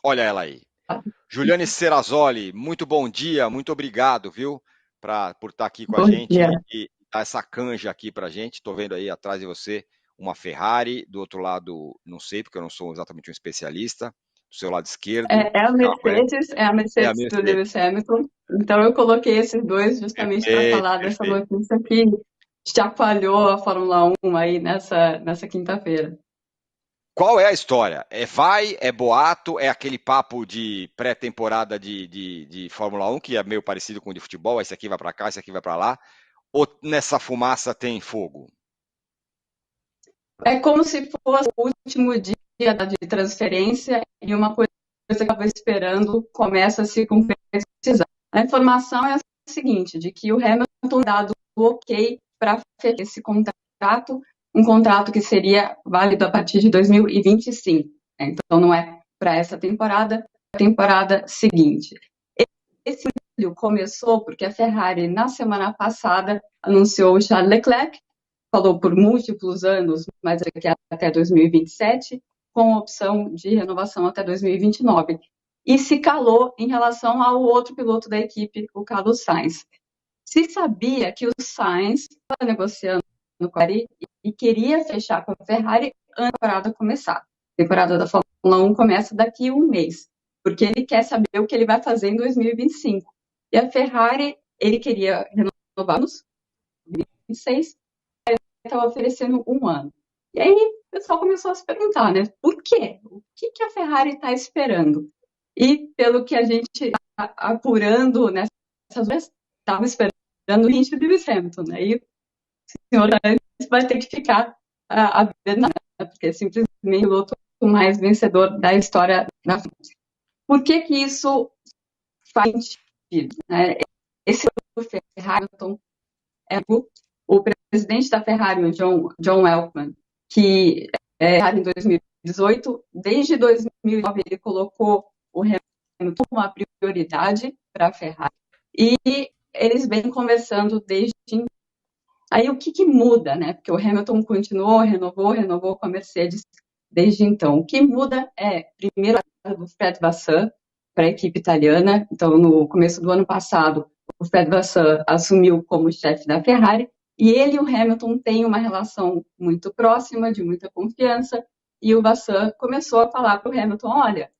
Olha ela aí. Juliane Serrazoli, muito bom dia, muito obrigado, viu, por estar aqui com a Bom dia. gente e dar essa canja aqui pra gente. Estou vendo aí atrás de você uma Ferrari, do outro lado, não sei, porque eu não sou exatamente um especialista, do seu lado esquerdo, É a que carro é? É a É a Mercedes do Mercedes. Lewis Hamilton. Então eu coloquei esses dois justamente para Perfeito, falar dessa perfeito. notícia que chacoalhou a Fórmula 1 aí nessa quinta-feira. Qual é a história? É boato, é aquele papo de pré-temporada de Fórmula 1, que é meio parecido com o de futebol, esse aqui vai para cá, esse aqui vai para lá, ou nessa fumaça tem fogo? É como se fosse o último dia de transferência e uma coisa que eu estava esperando começa a se concretizar. A informação é a seguinte, de que o Hamilton dado o ok para fechar esse contrato, um contrato que seria válido a partir de 2025. Então não é para essa temporada, é a temporada seguinte. Esse começou porque a Ferrari, na semana passada, anunciou o Charles Leclerc, falou por múltiplos anos, mas aqui até 2027, com opção de renovação até 2029. E se calou em relação ao outro piloto da equipe, o Carlos Sainz. Se sabia que o Sainz estava negociando com a Ferrari e queria fechar com a Ferrari antes da temporada começar. A temporada da Fórmula 1 começa daqui a um mês, porque ele quer saber o que ele vai fazer em 2025. E a Ferrari, ele queria renovar nos 2026, estava oferecendo um ano. E aí o pessoal começou a se perguntar, né? Por quê? O que, que a Ferrari está esperando? E pelo que a gente está apurando nessas vezes, estava esperando o Lynch de Lewis Hamilton, né? E o senhor vai ter que ficar a ver nada, porque é simplesmente o piloto mais vencedor da história da Fórmula. Por que que isso faz sentido? Né? Esse Hamilton é o presidente da Ferrari, o John Elkann, que é em 2018, desde 2009 ele colocou o Hamilton como uma prioridade para a Ferrari e eles vêm conversando desde então. Aí o que, que muda, né? Porque o Hamilton continuou, renovou com a Mercedes desde então. O que muda é, primeiro, a do Fred Vasseur para a equipe italiana. Então, no começo do ano passado, o Fred Vasseur assumiu como chefe da Ferrari e ele e o Hamilton têm uma relação muito próxima, de muita confiança. E o Vasseur começou a falar para o Hamilton: olha,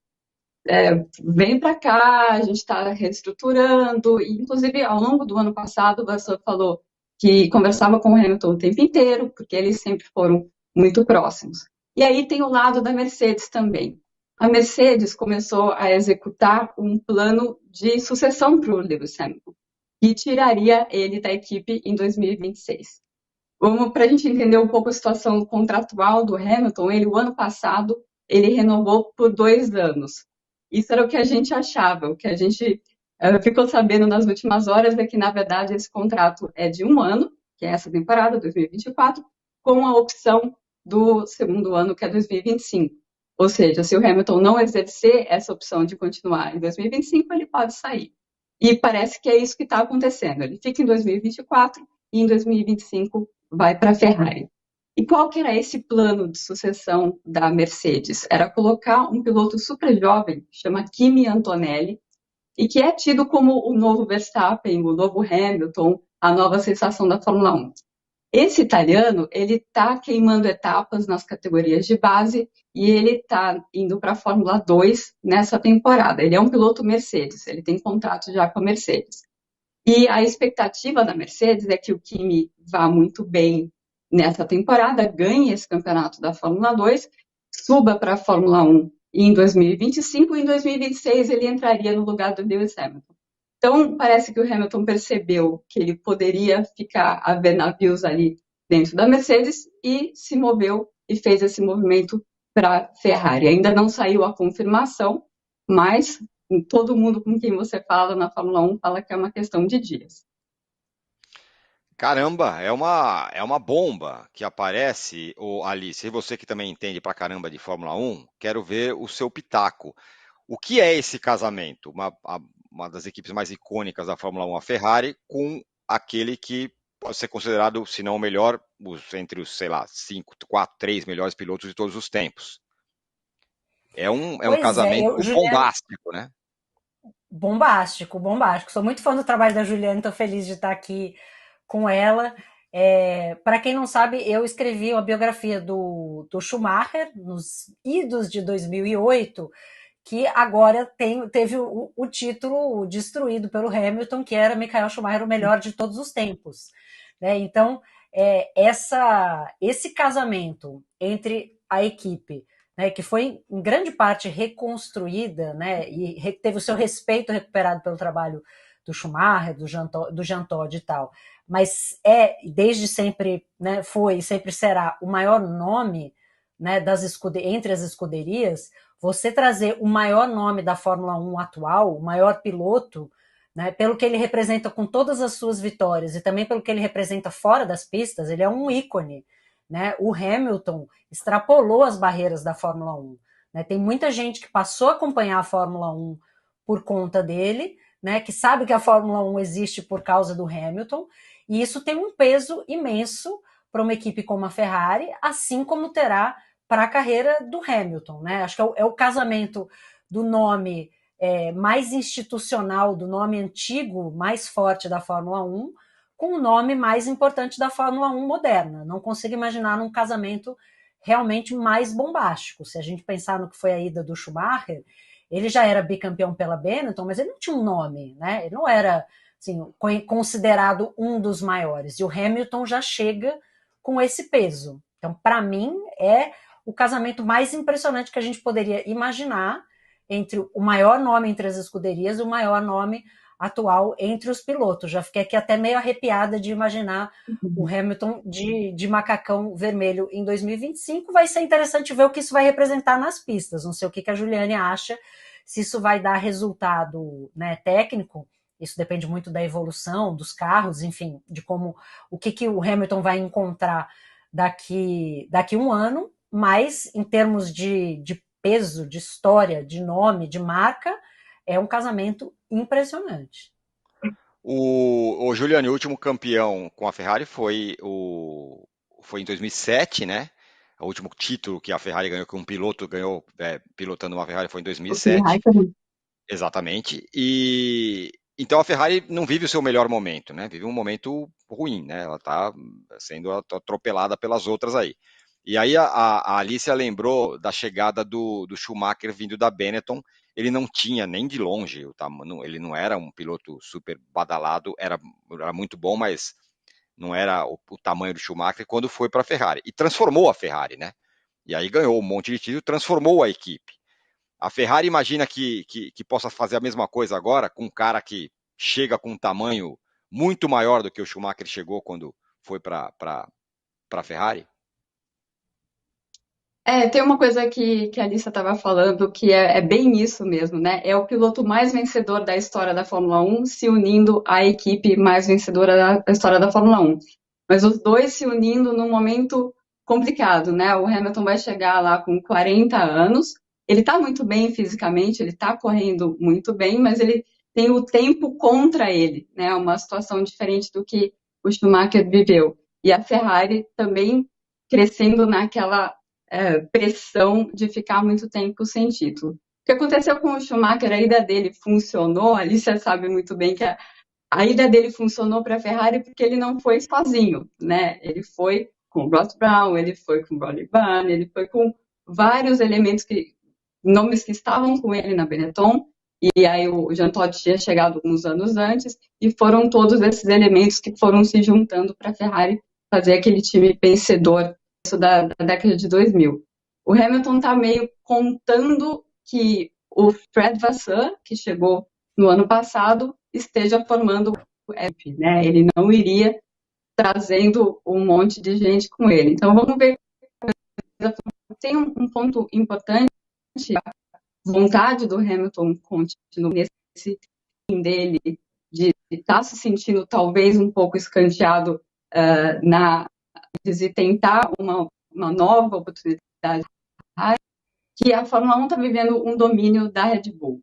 vem para cá, a gente está reestruturando. E, inclusive, ao longo do ano passado, o Vasseur falou que conversava com o Hamilton o tempo inteiro, porque eles sempre foram muito próximos. E aí tem o lado da Mercedes também. A Mercedes começou a executar um plano de sucessão para o Lewis Hamilton, que tiraria ele da equipe em 2026. Vamos para a gente entender um pouco a situação contratual do Hamilton. Ele, o ano passado, ele renovou por 2 anos. Isso era o que a gente achava. O que a gente ficou sabendo nas últimas horas é que, na verdade, esse contrato é de um ano, que é essa temporada, 2024, com a opção do segundo ano, que é 2025. Ou seja, se o Hamilton não exercer essa opção de continuar em 2025, ele pode sair. E parece que é isso que está acontecendo. Ele fica em 2024 e em 2025 vai para a Ferrari. E qual que era esse plano de sucessão da Mercedes? Era colocar um piloto super jovem, chama Kimi Antonelli, e que é tido como o novo Verstappen, o novo Hamilton, a nova sensação da Fórmula 1. Esse italiano, ele está queimando etapas nas categorias de base e ele está indo para a Fórmula 2 nessa temporada. Ele é um piloto Mercedes, ele tem contrato já com a Mercedes. E a expectativa da Mercedes é que o Kimi vá muito bem nessa temporada, ganhe esse campeonato da Fórmula 2, suba para a Fórmula 1 em 2025 e em 2026 ele entraria no lugar do Lewis Hamilton. Então, parece que o Hamilton percebeu que ele poderia ficar a ver navios ali dentro da Mercedes e se moveu e fez esse movimento para a Ferrari. Ainda não saiu a confirmação, mas todo mundo com quem você fala na Fórmula 1 fala que é uma questão de dias. Caramba, é uma bomba que aparece, ô Alice, e você que também entende pra caramba de Fórmula 1, quero ver o seu pitaco. O que é esse casamento? Uma das equipes mais icônicas da Fórmula 1, a Ferrari, com aquele que pode ser considerado, se não o melhor, entre os, sei lá, cinco, quatro, três melhores pilotos de todos os tempos. É um Pois é, casamento Juliana, bombástico, né? bombástico, bombástico. Sou muito fã do trabalho da Juliana, estou feliz de estar aqui com ela. Para quem não sabe, eu escrevi a biografia do Schumacher nos idos de 2008, que agora teve o título destruído pelo Hamilton, que era Michael Schumacher o melhor de todos os tempos. Né? Então, esse casamento entre a equipe, né, que foi em grande parte reconstruída, né, e teve o seu respeito recuperado pelo trabalho do Schumacher, do Jean Todt e tal, mas desde sempre, né, foi e sempre será o maior nome, né, entre as escuderias. Você trazer o maior nome da Fórmula 1 atual, o maior piloto, né, pelo que ele representa com todas as suas vitórias e também pelo que ele representa fora das pistas, ele é um ícone. Né? O Hamilton extrapolou as barreiras da Fórmula 1. Né? Tem muita gente que passou a acompanhar a Fórmula 1 por conta dele, né? Que sabe que a Fórmula 1 existe por causa do Hamilton, e isso tem um peso imenso para uma equipe como a Ferrari, assim como terá para a carreira do Hamilton. Né? Acho que é o casamento do nome mais institucional, do nome antigo, mais forte da Fórmula 1, com o nome mais importante da Fórmula 1 moderna. Não consigo imaginar um casamento realmente mais bombástico. Se a gente pensar no que foi a ida do Schumacher, ele já era bicampeão pela Benetton, mas ele não tinha um nome, né? Ele não era assim, considerado um dos maiores. E o Hamilton já chega com esse peso. Então, para mim, é o casamento mais impressionante que a gente poderia imaginar entre o maior nome entre as escuderias e o maior nome atual entre os pilotos. Já fiquei aqui até meio arrepiada de imaginar o Hamilton de macacão vermelho em 2025. Vai ser interessante ver o que isso vai representar nas pistas. Não sei o que a Juliane acha, se isso vai dar resultado, né, técnico. Isso depende muito da evolução dos carros, enfim, de como o que o Hamilton vai encontrar daqui um ano, mas em termos de peso, de história, de nome, de marca, é um casamento impressionante. O Giuliani, o último campeão com a Ferrari foi em 2007, né? O último título que a Ferrari ganhou, que um piloto ganhou pilotando uma Ferrari foi em 2007. Exatamente. E então a Ferrari não vive o seu melhor momento, né? Vive um momento ruim, né? Ela está sendo atropelada pelas outras aí. E aí a Alicia lembrou da chegada do Schumacher vindo da Benetton. Ele não tinha nem de longe o tamanho, ele não era um piloto super badalado, era muito bom, mas não era o tamanho do Schumacher quando foi para a Ferrari. E transformou a Ferrari, né? E aí ganhou um monte de título, transformou a equipe. A Ferrari imagina que possa fazer a mesma coisa agora com um cara que chega com um tamanho muito maior do que o Schumacher chegou quando foi para a Ferrari? Tem uma coisa que a Alissa estava falando que é bem isso mesmo, né? É o piloto mais vencedor da história da Fórmula 1 se unindo à equipe mais vencedora da história da Fórmula 1. Mas os dois se unindo num momento complicado, né? O Hamilton vai chegar lá com 40 anos, ele está muito bem fisicamente, ele está correndo muito bem, mas ele tem o tempo contra ele, né? Uma situação diferente do que o Schumacher viveu. E a Ferrari também crescendo naquela pressão de ficar muito tempo sem título. O que aconteceu com o Schumacher, a ida dele funcionou, a Alicia sabe muito bem que a ida dele funcionou para a Ferrari porque ele não foi sozinho, né? Ele foi com o Ross Brown, ele foi com o Ronnie Byrne, ele foi com vários nomes que estavam com ele na Benetton, e aí o Jean Todt tinha chegado alguns anos antes, e foram todos esses elementos que foram se juntando para a Ferrari fazer aquele time vencedor da década de 2000. O Hamilton está meio contando que o Fred Vasseur, que chegou no ano passado, esteja formando o app, né? Ele não iria trazendo um monte de gente com ele. Então vamos ver. Tem um ponto importante, a vontade do Hamilton continuar nesse fim dele de estar se sentindo talvez um pouco escanteado de tentar uma nova oportunidade, que a Fórmula 1 está vivendo um domínio da Red Bull.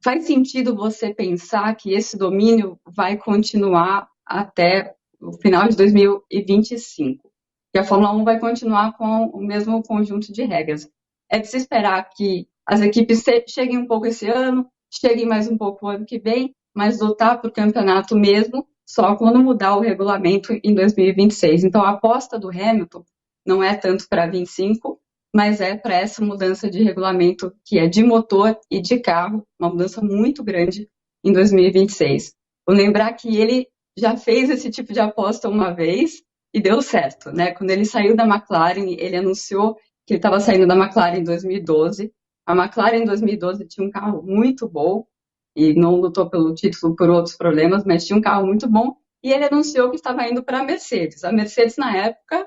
Faz sentido você pensar que esse domínio vai continuar até o final de 2025. que a Fórmula 1 vai continuar com o mesmo conjunto de regras. É de se esperar que as equipes cheguem um pouco esse ano, cheguem mais um pouco o ano que vem, mas lutar para o campeonato mesmo só quando mudar o regulamento em 2026. Então, a aposta do Hamilton não é tanto para 25, mas é para essa mudança de regulamento que é de motor e de carro, uma mudança muito grande em 2026. Vou lembrar que ele já fez esse tipo de aposta uma vez e deu certo, né? Quando ele saiu da McLaren, ele anunciou que ele estava saindo da McLaren em 2012. A McLaren em 2012 tinha um carro muito bom e não lutou pelo título por outros problemas, mas tinha um carro muito bom e ele anunciou que estava indo para a Mercedes. A Mercedes, na época,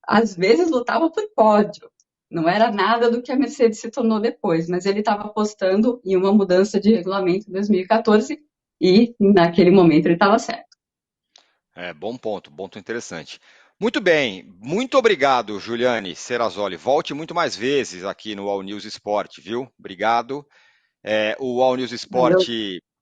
às vezes lutava por pódio. Não era nada do que a Mercedes se tornou depois, mas ele estava apostando em uma mudança de regulamento em 2014 e, naquele momento, ele estava certo. Bom ponto interessante. Muito bem, muito obrigado, Juliane Serrazoli. Volte muito mais vezes aqui no All News Sport, viu? Obrigado. O All News Sport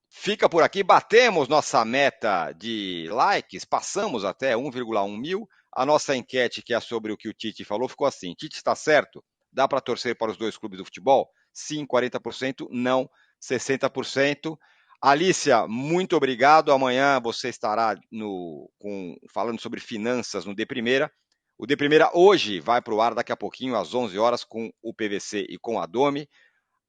fica por aqui. Batemos nossa meta de likes, passamos até 1,1 mil. A nossa enquete, que é sobre o que o Tite falou, ficou assim: Tite está certo? Dá para torcer para os dois clubes do futebol? Sim, 40%, não, 60%. Alícia, muito obrigado. Amanhã você estará falando sobre finanças no De Primeira. O De Primeira hoje vai para o ar daqui a pouquinho, às 11 horas, com o PVC e com a Domi.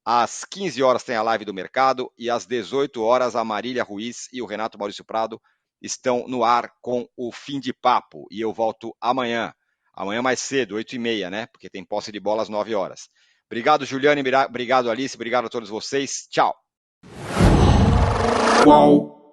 Às 15 horas tem a live do mercado e às 18 horas a Marília Ruiz e o Renato Maurício Prado estão no ar com o Fim de Papo. E eu volto amanhã mais cedo, 8h30, né? Porque tem posse de bola às 9 horas. Obrigado, Juliane, obrigado, Alice, obrigado a todos vocês. Tchau. Qual?